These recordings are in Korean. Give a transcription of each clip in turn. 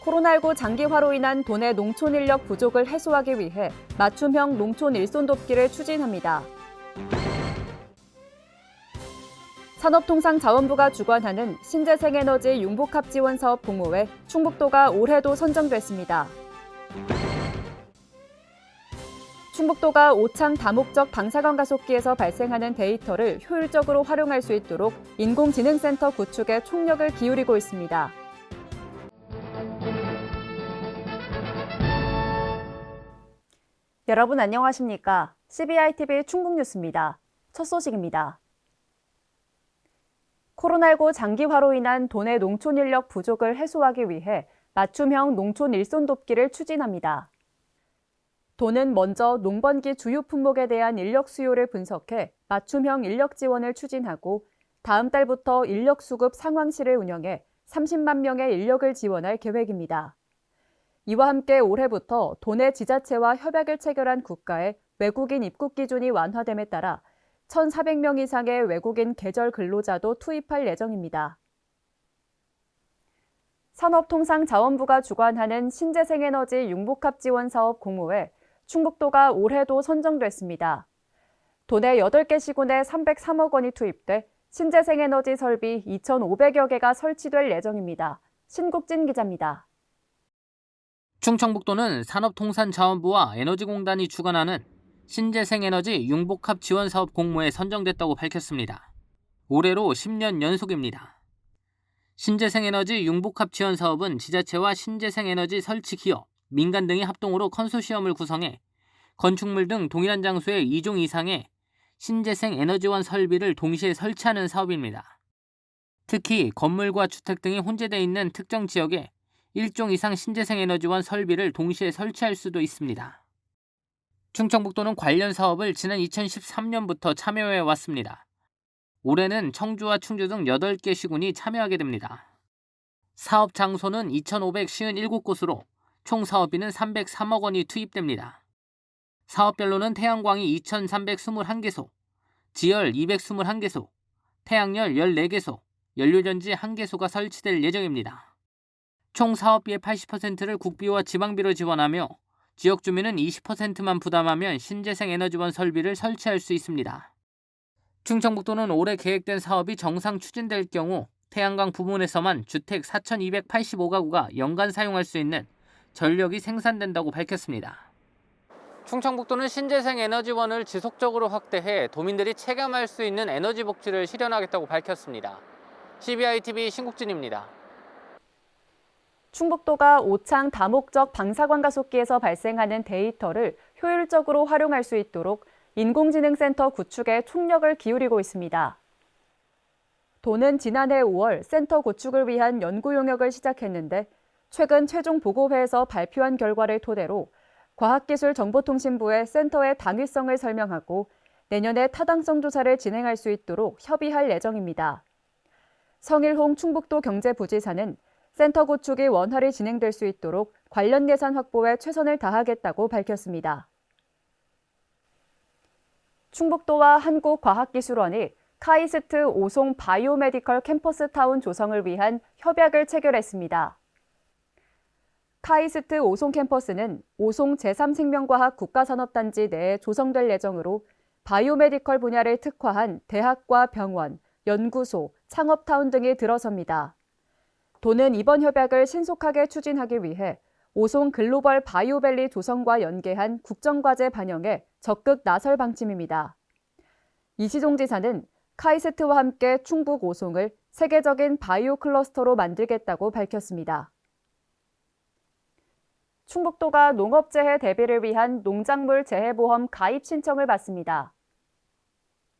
코로나19 장기화로 인한 도내 농촌 인력 부족을 해소하기 위해 맞춤형 농촌 일손 돕기를 추진합니다. 산업통상자원부가 주관하는 신재생에너지 융복합 지원 사업 공모에 충북도가 올해도 선정됐습니다. 충북도가 오창 다목적 방사광 가속기에서 발생하는 데이터를 효율적으로 활용할 수 있도록 인공지능센터 구축에 총력을 기울이고 있습니다. 여러분 안녕하십니까? CBI-TV 충북뉴스입니다. 첫 소식입니다. 코로나19 장기화로 인한 도내 농촌 인력 부족을 해소하기 위해 맞춤형 농촌 일손 돕기를 추진합니다. 도는 먼저 농번기 주요 품목에 대한 인력 수요를 분석해 맞춤형 인력 지원을 추진하고 다음 달부터 인력 수급 상황실을 운영해 30만 명의 인력을 지원할 계획입니다. 이와 함께 올해부터 도내 지자체와 협약을 체결한 국가의 외국인 입국 기준이 완화됨에 따라 1,400명 이상의 외국인 계절 근로자도 투입할 예정입니다. 산업통상자원부가 주관하는 신재생에너지 융복합 지원 사업 공모에 충북도가 올해도 선정됐습니다. 도내 8개 시군에 303억 원이 투입돼 신재생에너지 설비 2,500여 개가 설치될 예정입니다. 신국진 기자입니다. 충청북도는 산업통상자원부와 에너지공단이 주관하는 신재생에너지 융복합 지원 사업 공모에 선정됐다고 밝혔습니다. 올해로 10년 연속입니다. 신재생에너지 융복합 지원 사업은 지자체와 신재생에너지 설치 기업, 민간 등이 합동으로 컨소시엄을 구성해 건축물 등 동일한 장소에 2종 이상의 신재생에너지원 설비를 동시에 설치하는 사업입니다. 특히 건물과 주택 등이 혼재되어 있는 특정 지역에 1종 이상 신재생에너지원 설비를 동시에 설치할 수도 있습니다. 충청북도는 관련 사업을 지난 2013년부터 참여해 왔습니다. 올해는 청주와 충주 등 8개 시군이 참여하게 됩니다. 사업 장소는 2,557곳으로 총 사업비는 303억 원이 투입됩니다. 사업별로는 태양광이 2,321개소, 지열 221개소, 태양열 14개소, 연료전지 1개소가 설치될 예정입니다. 총 사업비의 80%를 국비와 지방비로 지원하며 지역 주민은 20%만 부담하면 신재생에너지원 설비를 설치할 수 있습니다. 충청북도는 올해 계획된 사업이 정상 추진될 경우 태양광 부문에서만 주택 4,285가구가 연간 사용할 수 있는 전력이 생산된다고 밝혔습니다. 충청북도는 신재생에너지원을 지속적으로 확대해 도민들이 체감할 수 있는 에너지 복지를 실현하겠다고 밝혔습니다. CBI-TV 신국진입니다. 충북도가 오창 다목적 방사광 가속기에서 발생하는 데이터를 효율적으로 활용할 수 있도록 인공지능센터 구축에 총력을 기울이고 있습니다. 도는 지난해 5월 센터 구축을 위한 연구 용역을 시작했는데 최근 최종 보고회에서 발표한 결과를 토대로 과학기술정보통신부에 센터의 당위성을 설명하고 내년에 타당성 조사를 진행할 수 있도록 협의할 예정입니다. 성일홍 충북도 경제부지사는 센터 구축이 원활히 진행될 수 있도록 관련 예산 확보에 최선을 다하겠다고 밝혔습니다. 충북도와 한국과학기술원이 카이스트 오송 바이오메디컬 캠퍼스타운 조성을 위한 협약을 체결했습니다. 카이스트 오송 캠퍼스는 오송 제3생명과학 국가산업단지 내에 조성될 예정으로 바이오메디컬 분야를 특화한 대학과 병원, 연구소, 창업타운 등이 들어섭니다. 도는 이번 협약을 신속하게 추진하기 위해 오송 글로벌 바이오밸리 조성과 연계한 국정과제 반영에 적극 나설 방침입니다. 이시종 지사는 카이스트와 함께 충북 오송을 세계적인 바이오 클러스터로 만들겠다고 밝혔습니다. 충북도가 농업재해 대비를 위한 농작물 재해보험 가입 신청을 받습니다.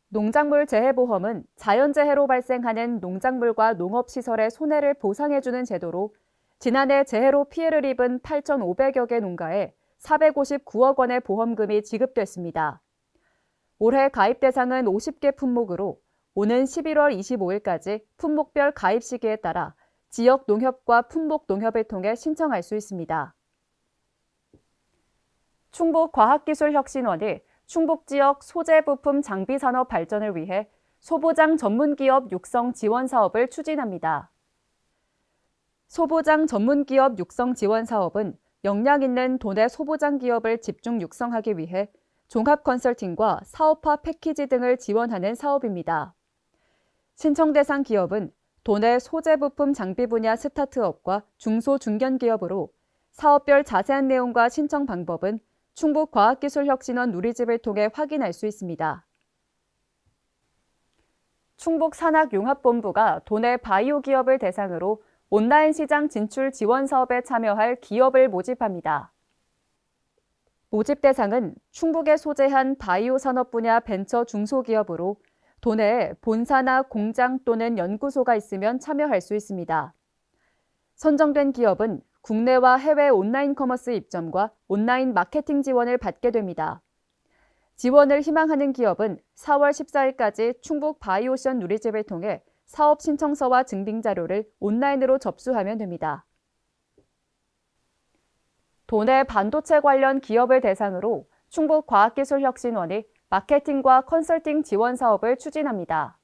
농작물 재해보험은 자연재해로 발생하는 농작물과 농업시설의 손해를 보상해주는 제도로 지난해 재해로 피해를 입은 8,500여 개 농가에 459억 원의 보험금이 지급됐습니다. 올해 가입 대상은 50개 품목으로 오는 11월 25일까지 품목별 가입 시기에 따라 지역 농협과 품목 농협을 통해 신청할 수 있습니다. 충북과학기술혁신원이 충북 지역 소재 부품 장비 산업 발전을 위해 소보장 전문기업 육성 지원 사업을 추진합니다. 소보장 전문기업 육성 지원 사업은 역량 있는 도내 소보장 기업을 집중 육성하기 위해 종합 컨설팅과 사업화 패키지 등을 지원하는 사업입니다. 신청 대상 기업은 도내 소재 부품 장비 분야 스타트업과 중소 중견 기업으로 사업별 자세한 내용과 신청 방법은 충북과학기술혁신원 누리집을 통해 확인할 수 있습니다. 충북산학융합본부가 도내 바이오 기업을 대상으로 온라인 시장 진출 지원 사업에 참여할 기업을 모집합니다. 모집 대상은 충북에 소재한 바이오 산업 분야 벤처 중소기업으로 도내에 본사나 공장 또는 연구소가 있으면 참여할 수 있습니다. 선정된 기업은 국내와 해외 온라인 커머스 입점과 온라인 마케팅 지원을 받게 됩니다. 지원을 희망하는 기업은 4월 14일까지 충북 바이오션 누리집을 통해 사업 신청서와 증빙 자료를 온라인으로 접수하면 됩니다. 도내 반도체 관련 기업을 대상으로 충북과학기술혁신원이 마케팅과 컨설팅 지원 사업을 추진합니다.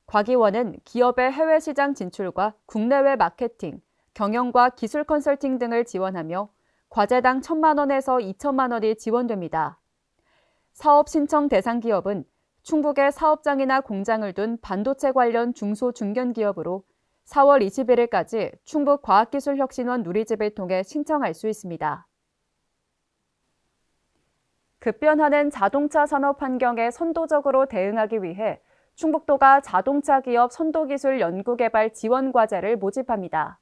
과기원은 기업의 해외 시장 진출과 국내외 마케팅, 경영과 기술 컨설팅 등을 지원하며 과제당 1,000만 원에서 2천만 원이 지원됩니다. 사업 신청 대상 기업은 충북에 사업장이나 공장을 둔 반도체 관련 중소 중견 기업으로 4월 21일까지 충북과학기술혁신원 누리집을 통해 신청할 수 있습니다. 급변하는 자동차 산업 환경에 선도적으로 대응하기 위해 충북도가 자동차 기업 선도기술 연구개발 지원 과제를 모집합니다.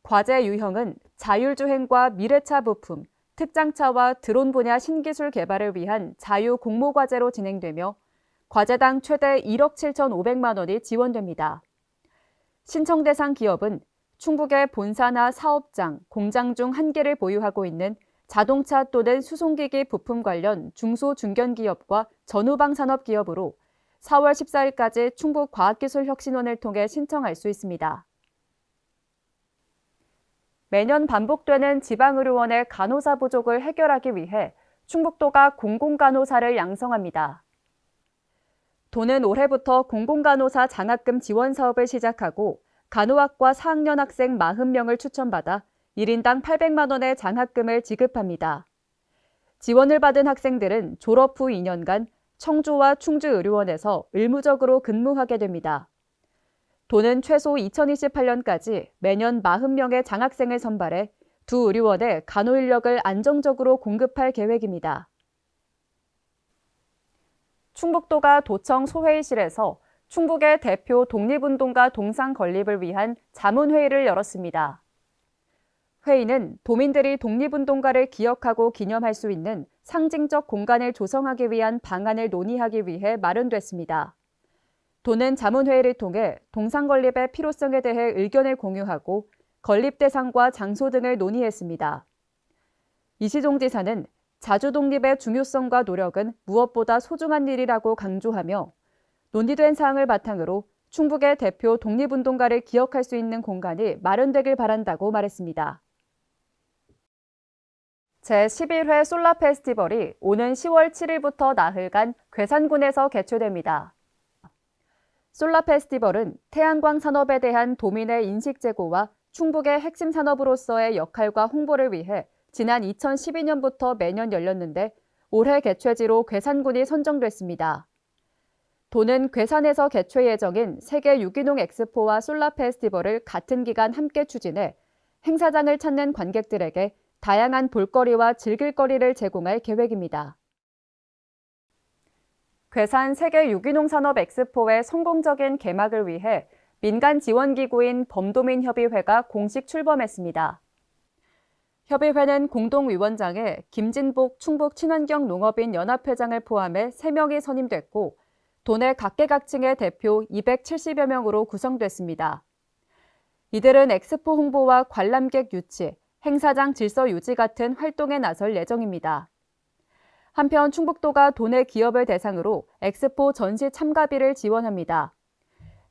과제 유형은 자율주행과 미래차 부품, 특장차와 드론 분야 신기술 개발을 위한 자유 공모 과제로 진행되며 과제당 최대 1억 7,500만 원이 지원됩니다. 신청 대상 기업은 충북의 본사나 사업장, 공장 중 한 개를 보유하고 있는 자동차 또는 수송기기 부품 관련 중소 중견 기업과 전후방 산업 기업으로 4월 14일까지 충북과학기술혁신원을 통해 신청할 수 있습니다. 매년 반복되는 지방의료원의 간호사 부족을 해결하기 위해 충북도가 공공간호사를 양성합니다. 도는 올해부터 공공간호사 장학금 지원 사업을 시작하고 간호학과 4학년 학생 40명을 추천받아 1인당 800만 원의 장학금을 지급합니다. 지원을 받은 학생들은 졸업 후 2년간 청주와 충주의료원에서 의무적으로 근무하게 됩니다. 도는 최소 2028년까지 매년 40명의 장학생을 선발해 두 의료원에 간호 인력을 안정적으로 공급할 계획입니다. 충북도가 도청 소회의실에서 충북의 대표 독립운동가 동상 건립을 위한 자문회의를 열었습니다. 회의는 도민들이 독립운동가를 기억하고 기념할 수 있는 상징적 공간을 조성하기 위한 방안을 논의하기 위해 마련됐습니다. 도는 자문회의를 통해 동상 건립의 필요성에 대해 의견을 공유하고 건립 대상과 장소 등을 논의했습니다. 이시종 지사는 자주 독립의 중요성과 노력은 무엇보다 소중한 일이라고 강조하며 논의된 사항을 바탕으로 충북의 대표 독립운동가를 기억할 수 있는 공간이 마련되길 바란다고 말했습니다. 제11회 솔라 페스티벌이 오는 10월 7일부터 나흘간 괴산군에서 개최됩니다. 솔라 페스티벌은 태양광 산업에 대한 도민의 인식 제고와 충북의 핵심 산업으로서의 역할과 홍보를 위해 지난 2012년부터 매년 열렸는데 올해 개최지로 괴산군이 선정됐습니다. 도는 괴산에서 개최 예정인 세계 유기농 엑스포와 솔라 페스티벌을 같은 기간 함께 추진해 행사장을 찾는 관객들에게 다양한 볼거리와 즐길거리를 제공할 계획입니다. 괴산 세계 유기농 산업 엑스포의 성공적인 개막을 위해 민간 지원기구인 범도민협의회가 공식 출범했습니다. 협의회는 공동위원장에 김진복 충북 친환경 농업인 연합회장을 포함해 3명이 선임됐고 도내 각계각층의 대표 270여 명으로 구성됐습니다. 이들은 엑스포 홍보와 관람객 유치, 행사장 질서 유지 같은 활동에 나설 예정입니다. 한편 충북도가 도내 기업을 대상으로 엑스포 전시 참가비를 지원합니다.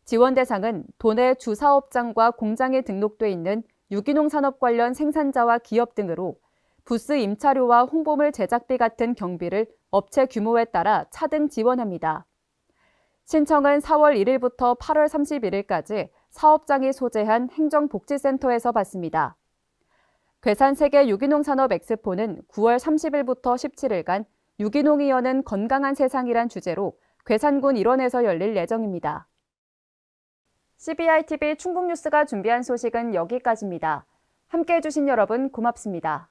지원 대상은 도내 주사업장과 공장에 등록돼 있는 유기농 산업 관련 생산자와 기업 등으로 부스 임차료와 홍보물 제작비 같은 경비를 업체 규모에 따라 차등 지원합니다. 신청은 4월 1일부터 8월 31일까지 사업장이 소재한 행정복지센터에서 받습니다. 괴산 세계 유기농 산업 엑스포는 9월 30일부터 17일간 유기농이 여는 건강한 세상이란 주제로 괴산군 일원에서 열릴 예정입니다. CBI TV 충북뉴스가 준비한 소식은 여기까지입니다. 함께해 주신 여러분 고맙습니다.